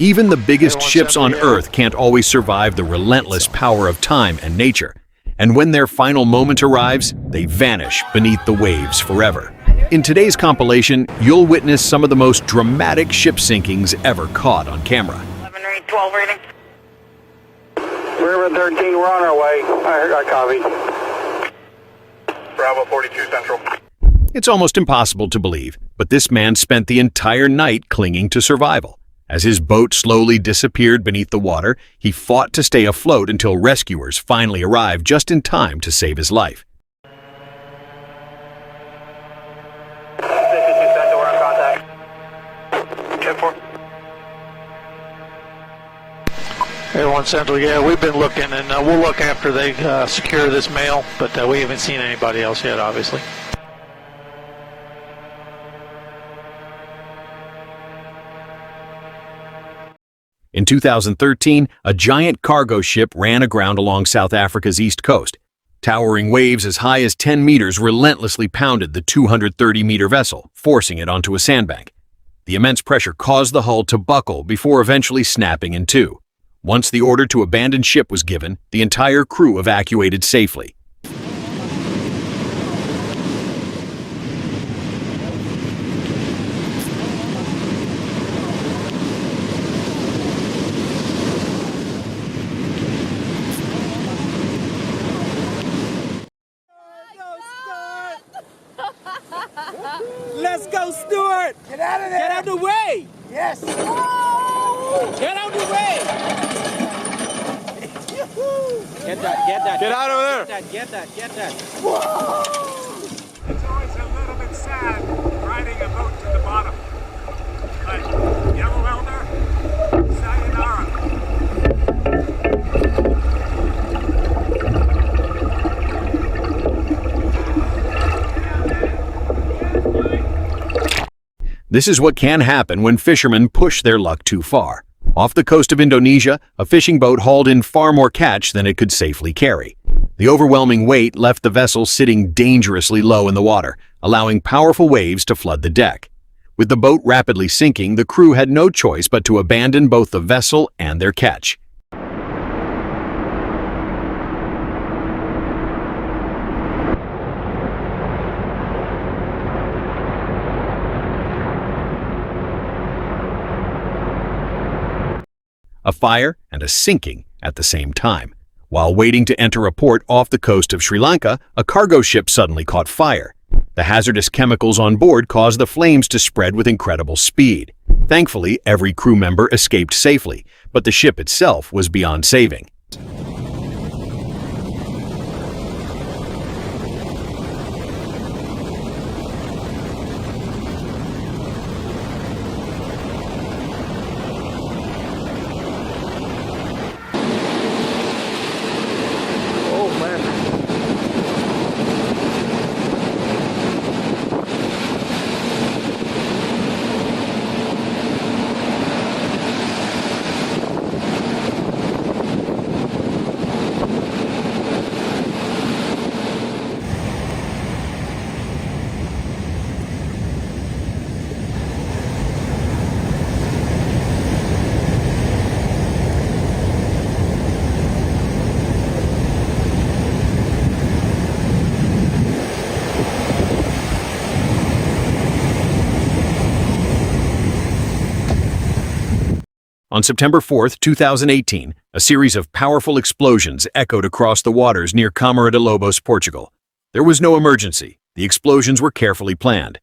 Even the biggest ships on Earth can't always survive the relentless power of time and nature. And when their final moment arrives, they vanish beneath the waves forever. In today's compilation, you'll witness some of the most dramatic ship sinkings ever caught on camera. 11 read, 12 reading. River 13, we're on our way. I copy. Bravo 42 Central. It's almost impossible to believe, but this man spent the entire night clinging to survival. As his boat slowly disappeared beneath the water, he fought to stay afloat until rescuers finally arrived just in time to save his life. 52 Central, we're on contact. 10-4. Hey, 1 Central, yeah, we've been looking, and we'll look after they secure this mail, but we haven't seen anybody else yet, obviously. In 2013, a giant cargo ship ran aground along South Africa's east coast. Towering waves as high as 10 meters relentlessly pounded the 230-meter vessel, forcing it onto a sandbank. The immense pressure caused the hull to buckle before eventually snapping in two. Once the order to abandon ship was given, the entire crew evacuated safely. Let's go, Stuart! Get out of there! Get out the way! Yes! Get out the way! Get that, get that. Get out of there! Get that, get that. It's always a little bit sad riding a boat to the bottom. But Yellow Elder, sayonara. This is what can happen when fishermen push their luck too far. Off the coast of Indonesia, a fishing boat hauled in far more catch than it could safely carry. The overwhelming weight left the vessel sitting dangerously low in the water, allowing powerful waves to flood the deck. With the boat rapidly sinking, the crew had no choice but to abandon both the vessel and their catch. A fire and a sinking at the same time. While waiting to enter a port off the coast of Sri Lanka, a cargo ship suddenly caught fire. The hazardous chemicals on board caused the flames to spread with incredible speed. Thankfully, every crew member escaped safely, but the ship itself was beyond saving. On September 4, 2018, a series of powerful explosions echoed across the waters near Câmara de Lobos, Portugal. There was no emergency. The explosions were carefully planned.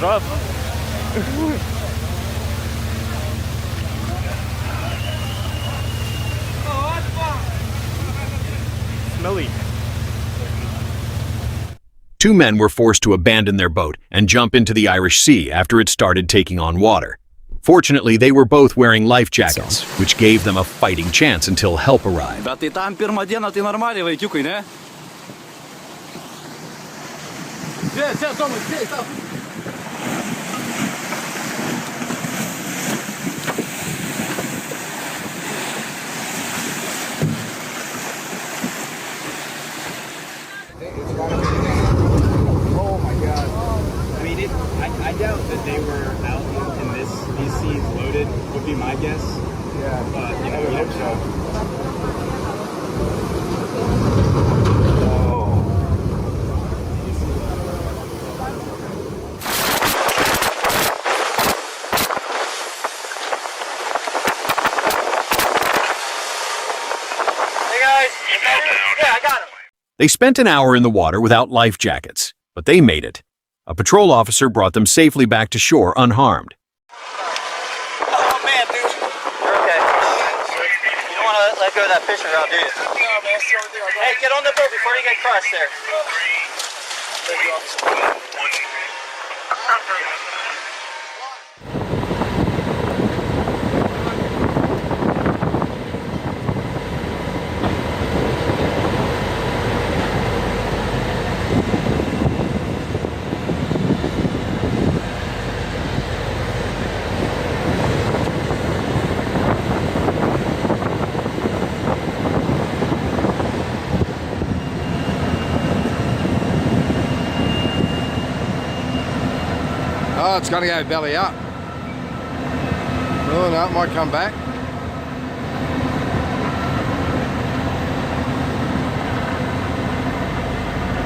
up. Smelly. Two men were forced to abandon their boat and jump into the Irish Sea after it started taking on water. Fortunately, they were both wearing life jackets, which gave them a fighting chance until help arrived. Bet tai tam pirmą dieną tai normaliai vaikiukai, ne? Oh my God. I mean, I doubt that they were out in these seas loaded, would be my guess. Yeah. But, you know, you hope so. They spent an hour in the water without life jackets, but they made it. A patrol officer brought them safely back to shore unharmed. Oh man, dude. You're okay. You don't want to let go of that fishing rod, do you? No, man. Hey, get on the boat before you get crushed there. Oh, it's gonna go belly up. Oh no, it might come back.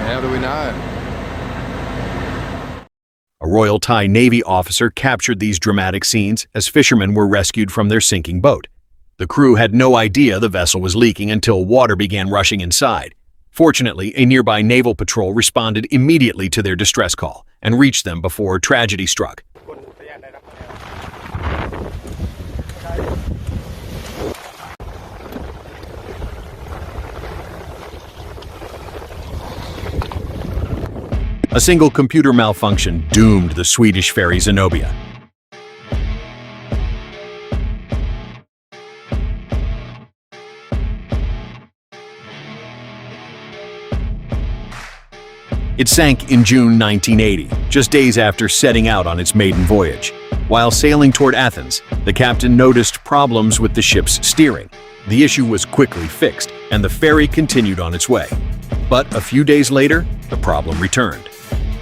How do we know? A Royal Thai Navy officer captured these dramatic scenes as fishermen were rescued from their sinking boat. The crew had no idea the vessel was leaking until water began rushing inside. Fortunately, a nearby naval patrol responded immediately to their distress call and reached them before tragedy struck. A single computer malfunction doomed the Swedish ferry Zenobia. It sank in June 1980, just days after setting out on its maiden voyage. While sailing toward Athens, the captain noticed problems with the ship's steering. The issue was quickly fixed, and the ferry continued on its way. But a few days later, the problem returned.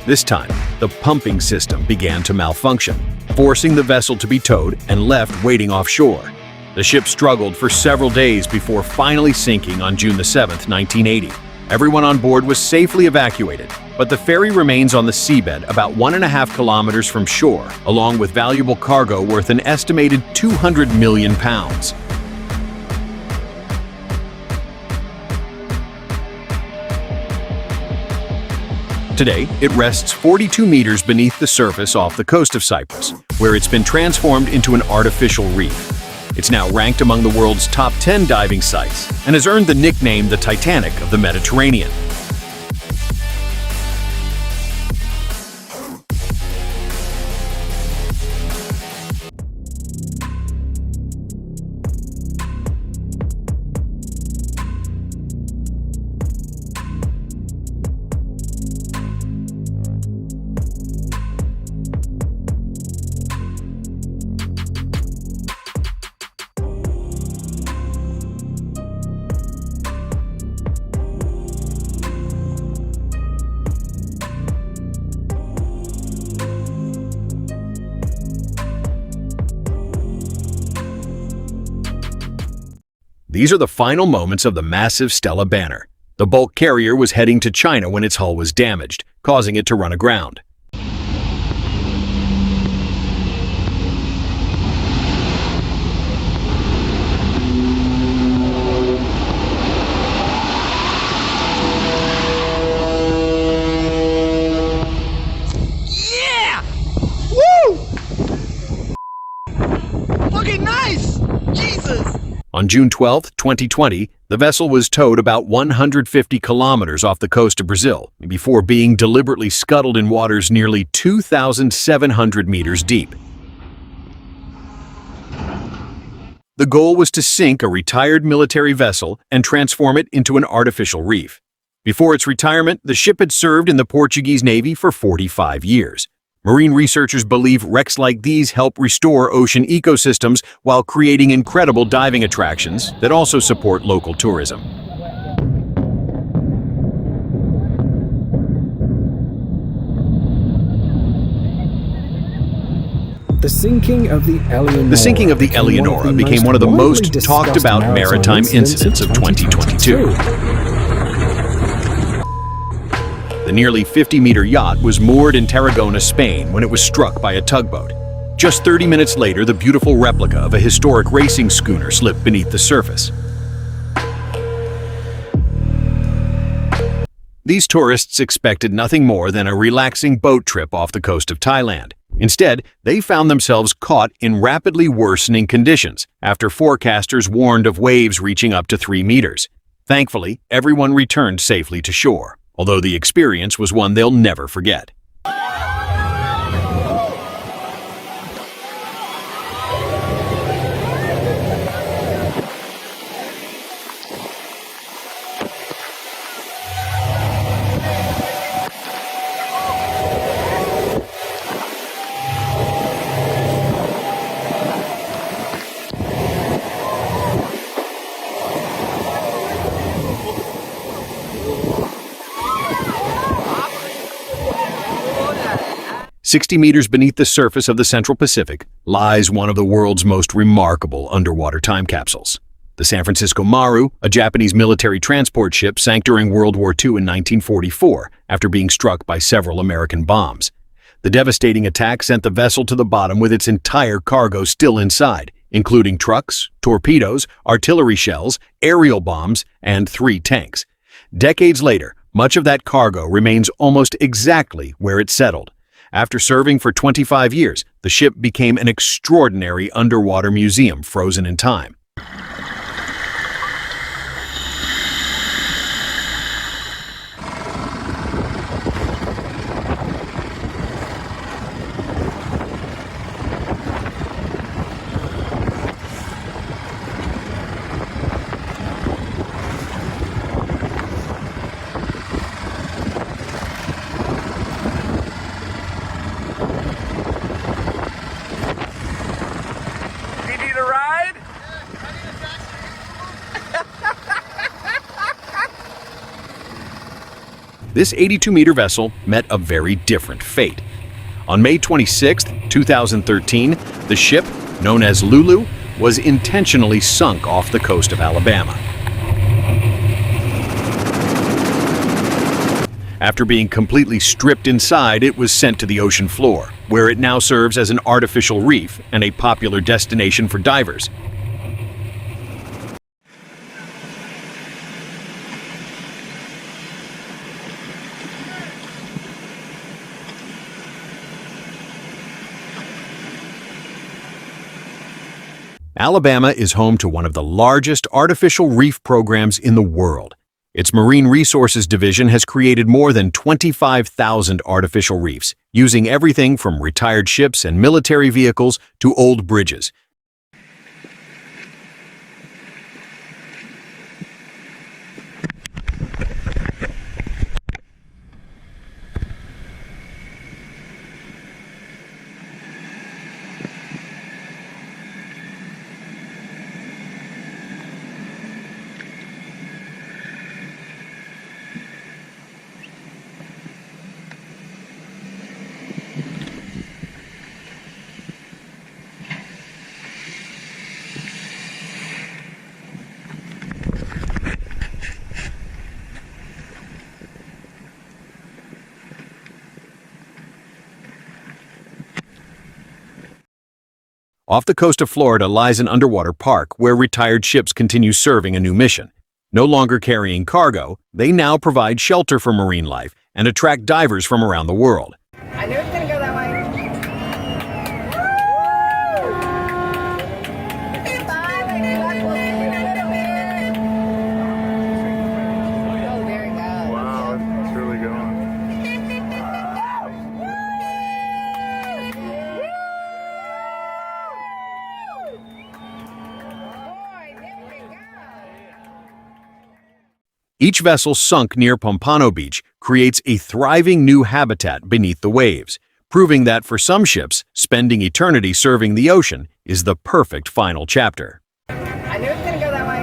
This time, the pumping system began to malfunction, forcing the vessel to be towed and left waiting offshore. The ship struggled for several days before finally sinking on June 7, 1980. Everyone on board was safely evacuated, but the ferry remains on the seabed about 1.5 kilometers from shore, along with valuable cargo worth an estimated £200 million. Today, it rests 42 meters beneath the surface off the coast of Cyprus, where it's been transformed into an artificial reef. It's now ranked among the world's top 10 diving sites and has earned the nickname the Titanic of the Mediterranean. These are the final moments of the massive Stella Banner. The bulk carrier was heading to China when its hull was damaged, causing it to run aground. Okay, nice! Jesus! On June 12, 2020, the vessel was towed about 150 kilometers off the coast of Brazil before being deliberately scuttled in waters nearly 2,700 meters deep. The goal was to sink a retired military vessel and transform it into an artificial reef. Before its retirement, the ship had served in the Portuguese Navy for 45 years. Marine researchers believe wrecks like these help restore ocean ecosystems while creating incredible diving attractions that also support local tourism. The sinking of the Eleonora, The sinking of the Eleonora became one of the most talked about maritime incidents of 2022. The nearly 50-meter yacht was moored in Tarragona, Spain, when it was struck by a tugboat. Just 30 minutes later, the beautiful replica of a historic racing schooner slipped beneath the surface. These tourists expected nothing more than a relaxing boat trip off the coast of Thailand. Instead, they found themselves caught in rapidly worsening conditions after forecasters warned of waves reaching up to 3 meters. Thankfully, everyone returned safely to shore, although the experience was one they'll never forget. "60 meters beneath the surface of the Central Pacific lies one of the world's most remarkable underwater time capsules. The San Francisco Maru, a Japanese military transport ship, sank during World War II in 1944 after being struck by several American bombs. The devastating attack sent the vessel to the bottom with its entire cargo still inside, including trucks, torpedoes, artillery shells, aerial bombs, and 3 tanks. Decades later, much of that cargo remains almost exactly where it settled. After serving for 25 years, the ship became an extraordinary underwater museum frozen in time. This 82-meter vessel met a very different fate. On May 26, 2013, the ship, known as Lulu, was intentionally sunk off the coast of Alabama. After being completely stripped inside, it was sent to the ocean floor, where it now serves as an artificial reef and a popular destination for divers. Alabama is home to one of the largest artificial reef programs in the world. Its Marine Resources Division has created more than 25,000 artificial reefs, using everything from retired ships and military vehicles to old bridges. Off the coast of Florida lies an underwater park where retired ships continue serving a new mission. No longer carrying cargo, they now provide shelter for marine life and attract divers from around the world. I knew it was going to go that way. Each vessel sunk near Pompano Beach creates a thriving new habitat beneath the waves, proving that for some ships, spending eternity serving the ocean is the perfect final chapter. I knew it was going to go that way.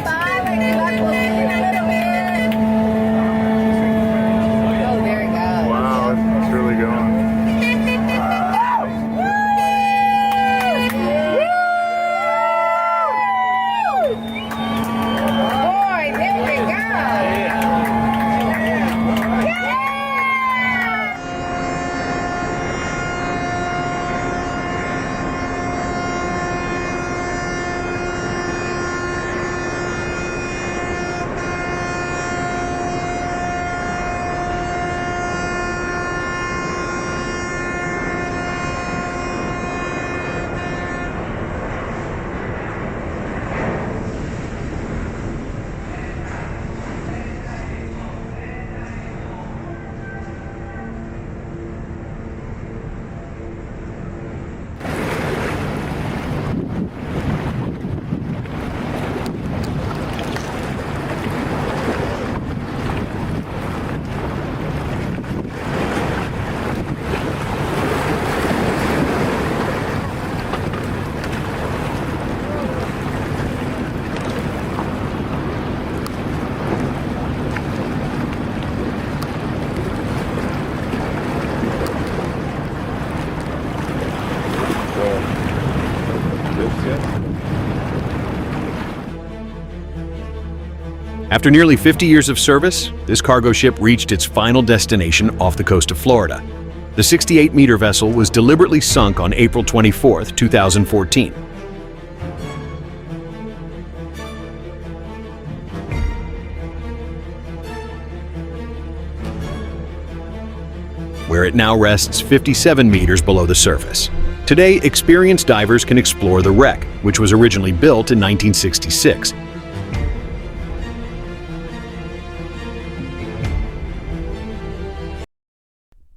Bye, lady luck. We'll see you in a little bit. Oh, there it goes. Wow, it's really going. Boy, there we go. After nearly 50 years of service, this cargo ship reached its final destination off the coast of Florida. The 68-meter vessel was deliberately sunk on April 24, 2014. Where it now rests 57 meters below the surface. Today, experienced divers can explore the wreck, which was originally built in 1966.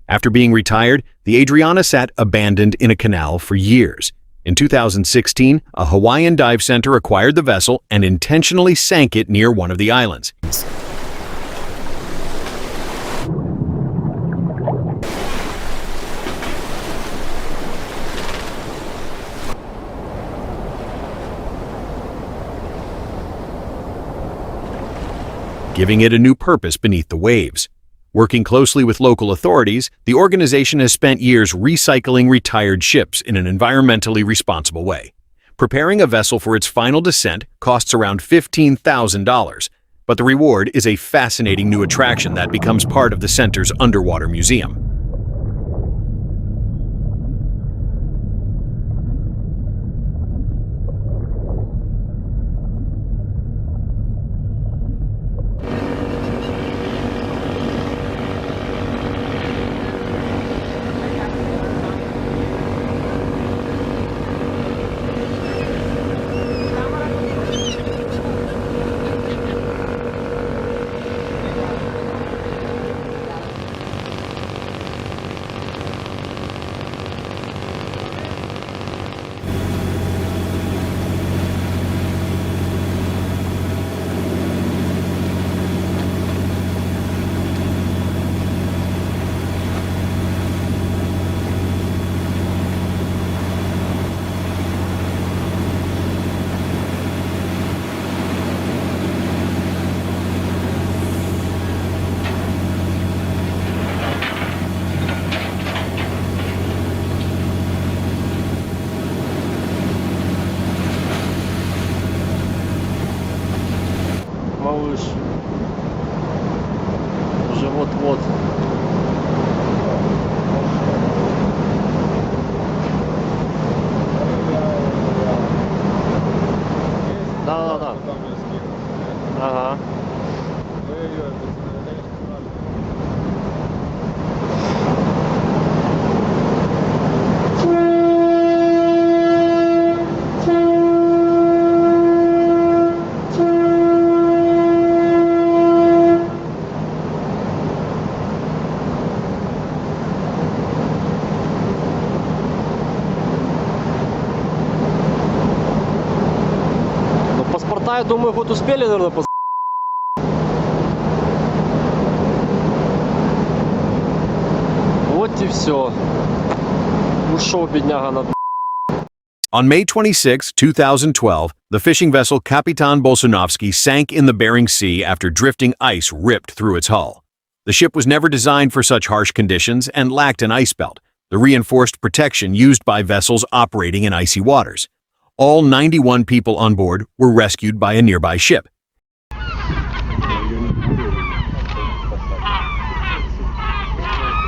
After being retired, the Adriana sat abandoned in a canal for years. In 2016, a Hawaiian dive center acquired the vessel and intentionally sank it near one of the islands. Giving it a new purpose beneath the waves. Working closely with local authorities, the organization has spent years recycling retired ships in an environmentally responsible way. Preparing a vessel for its final descent costs around $15,000, but the reward is a fascinating new attraction that becomes part of the center's underwater museum. знаю, думаю, хоть успели, наверное, Вот и все. Ушел бедняга на... On May 26, 2012, the fishing vessel Kapitan Bolsunovsky sank in the Bering Sea after drifting ice ripped through its hull. The ship was never designed for such harsh conditions and lacked an ice belt, the reinforced protection used by vessels operating in icy waters. All 91 people on board were rescued by a nearby ship.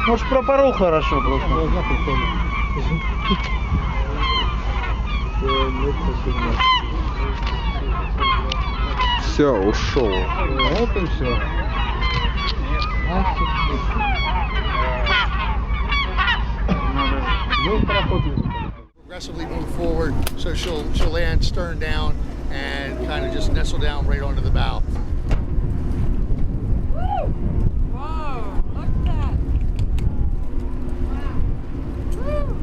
Может, пропорол хорошо просто. Все, ушел. Вот и все. Aggressively move forward, so she'll land stern down and kind of just nestle down right onto the bow. Whoa, look at that. Woo.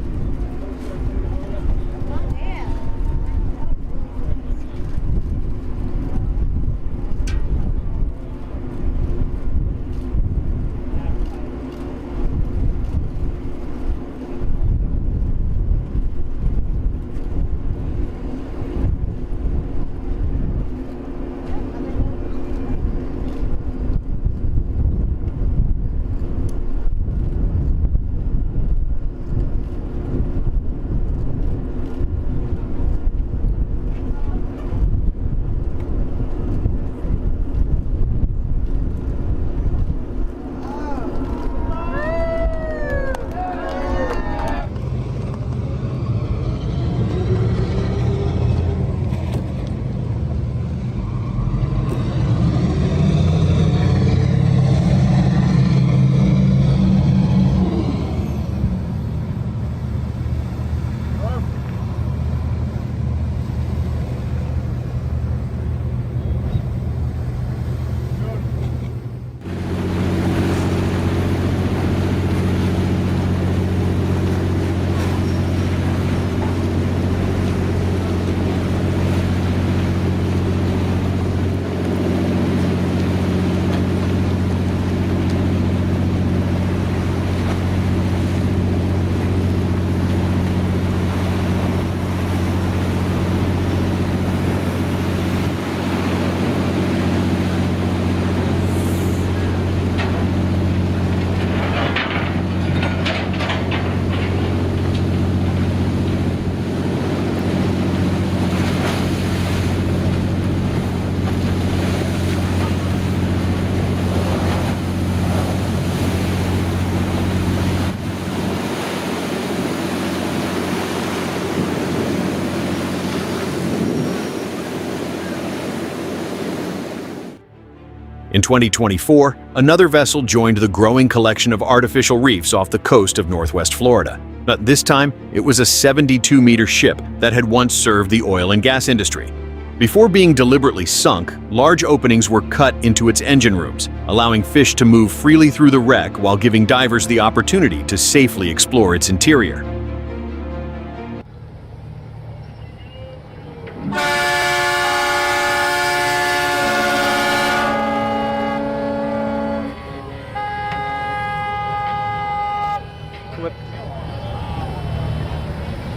In 2024, another vessel joined the growing collection of artificial reefs off the coast of Northwest Florida. But this time, it was a 72-meter ship that had once served the oil and gas industry. Before being deliberately sunk, large openings were cut into its engine rooms, allowing fish to move freely through the wreck while giving divers the opportunity to safely explore its interior.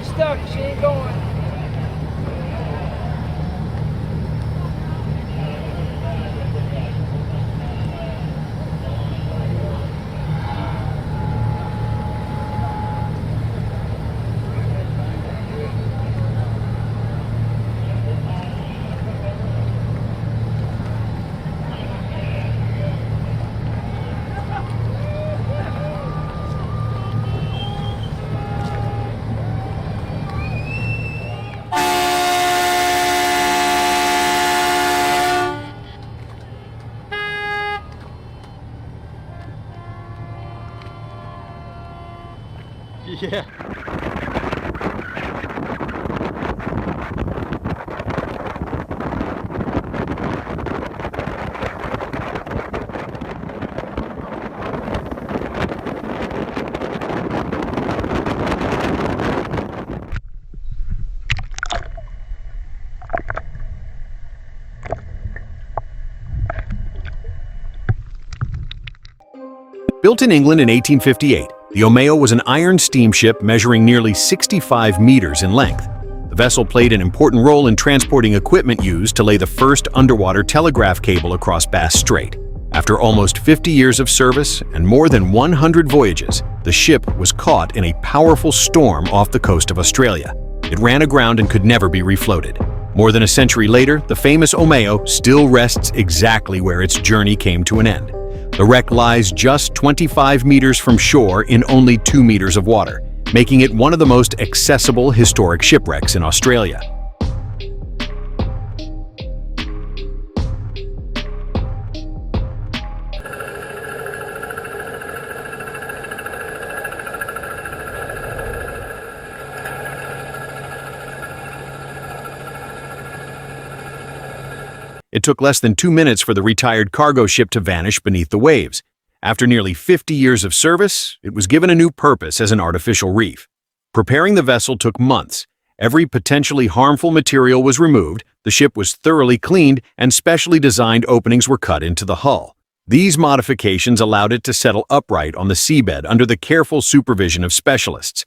Stuck, she ain't going. Yeah. Built in England in 1858, the Omeo was an iron steamship measuring nearly 65 meters in length. The vessel played an important role in transporting equipment used to lay the first underwater telegraph cable across Bass Strait. After almost 50 years of service and more than 100 voyages, the ship was caught in a powerful storm off the coast of Australia. It ran aground and could never be refloated. More than a century later, the famous Omeo still rests exactly where its journey came to an end. The wreck lies just 25 meters from shore in only 2 meters of water, making it one of the most accessible historic shipwrecks in Australia. It took less than 2 minutes for the retired cargo ship to vanish beneath the waves. After nearly 50 years of service, it was given a new purpose as an artificial reef. Preparing the vessel took months. Every potentially harmful material was removed, the ship was thoroughly cleaned, and specially designed openings were cut into the hull. These modifications allowed it to settle upright on the seabed under the careful supervision of specialists.